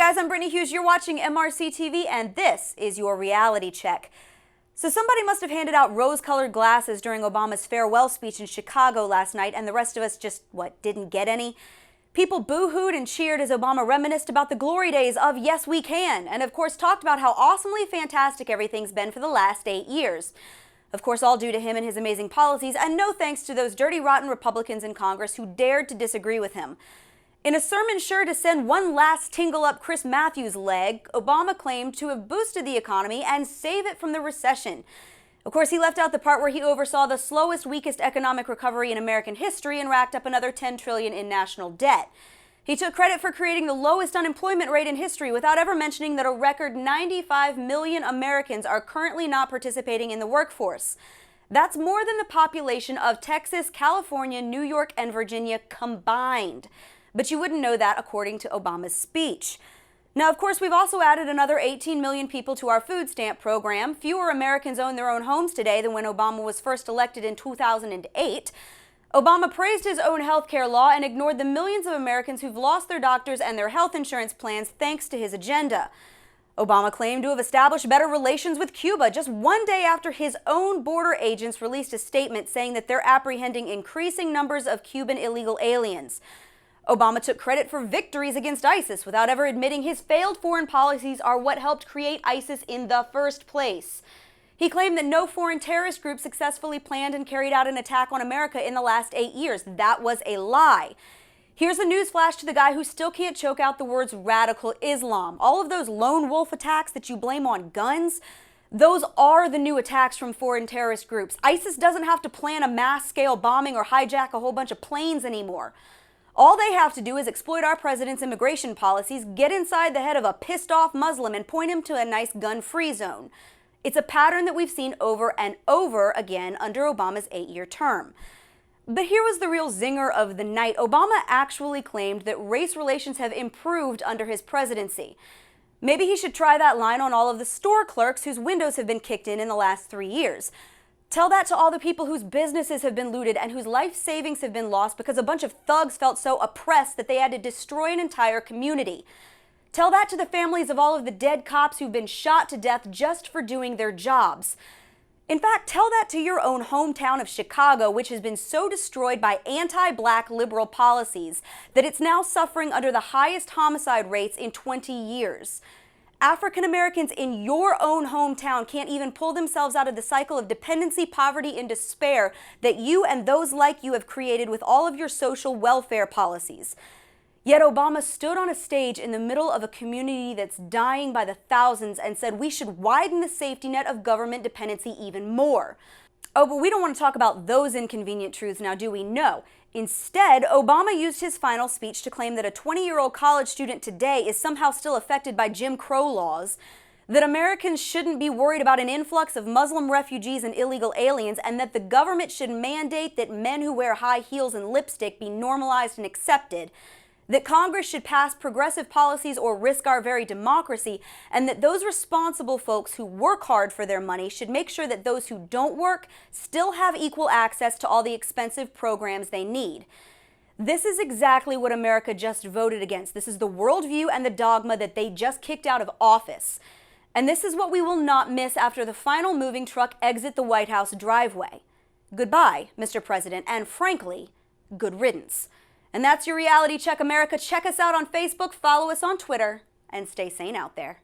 guys, I'm Brittany Hughes. You're watching MRCTV, and this is your reality check. So somebody must have handed out rose-colored glasses during Obama's farewell speech in Chicago last night, and the rest of us just, didn't get any? People boo-hooed and cheered as Obama reminisced about the glory days of Yes We Can, and of course talked about how awesomely fantastic everything's been for the last 8 years. Of course, all due to him and his amazing policies, and no thanks to those dirty, rotten Republicans in Congress who dared to disagree with him. In a sermon sure to send one last tingle up Chris Matthews' leg, Obama claimed to have boosted the economy and save it from the recession. Of course, he left out the part where he oversaw the slowest, weakest economic recovery in American history and racked up another $10 trillion in national debt. He took credit for creating the lowest unemployment rate in history without ever mentioning that a record 95 million Americans are currently not participating in the workforce. That's more than the population of Texas, California, New York, and Virginia combined. But you wouldn't know that according to Obama's speech. Now, of course, we've also added another 18 million people to our food stamp program. Fewer Americans own their own homes today than when Obama was first elected in 2008. Obama praised his own health care law and ignored the millions of Americans who've lost their doctors and their health insurance plans thanks to his agenda. Obama claimed to have established better relations with Cuba just one day after his own border agents released a statement saying that they're apprehending increasing numbers of Cuban illegal aliens. Obama took credit for victories against ISIS without ever admitting his failed foreign policies are what helped create ISIS in the first place. He claimed that no foreign terrorist group successfully planned and carried out an attack on America in the last 8 years. That was a lie. Here's a newsflash to the guy who still can't choke out the words radical Islam. All of those lone wolf attacks that you blame on guns, those are the new attacks from foreign terrorist groups. ISIS doesn't have to plan a mass-scale bombing or hijack a whole bunch of planes anymore. All they have to do is exploit our president's immigration policies, get inside the head of a pissed-off Muslim, and point him to a nice gun-free zone. It's a pattern that we've seen over and over again under Obama's 8-year term. But here was the real zinger of the night. Obama actually claimed that race relations have improved under his presidency. Maybe he should try that line on all of the store clerks whose windows have been kicked in the last 3 years. Tell that to all the people whose businesses have been looted and whose life savings have been lost because a bunch of thugs felt so oppressed that they had to destroy an entire community. Tell that to the families of all of the dead cops who've been shot to death just for doing their jobs. In fact, tell that to your own hometown of Chicago, which has been so destroyed by anti-black liberal policies that it's now suffering under the highest homicide rates in 20 years. African Americans in your own hometown can't even pull themselves out of the cycle of dependency, poverty, and despair that you and those like you have created with all of your social welfare policies. Yet Obama stood on a stage in the middle of a community that's dying by the thousands and said we should widen the safety net of government dependency even more. Oh, but we don't want to talk about those inconvenient truths now, do we? No. Instead, Obama used his final speech to claim that a 20-year-old college student today is somehow still affected by Jim Crow laws, that Americans shouldn't be worried about an influx of Muslim refugees and illegal aliens, and that the government should mandate that men who wear high heels and lipstick be normalized and accepted, that Congress should pass progressive policies or risk our very democracy, and that those responsible folks who work hard for their money should make sure that those who don't work still have equal access to all the expensive programs they need. This is exactly what America just voted against. This is the worldview and the dogma that they just kicked out of office. And this is what we will not miss after the final moving truck exit the White House driveway. Goodbye, Mr. President, and frankly, good riddance. And that's your Reality Check, America. Check us out on Facebook, follow us on Twitter, and stay sane out there.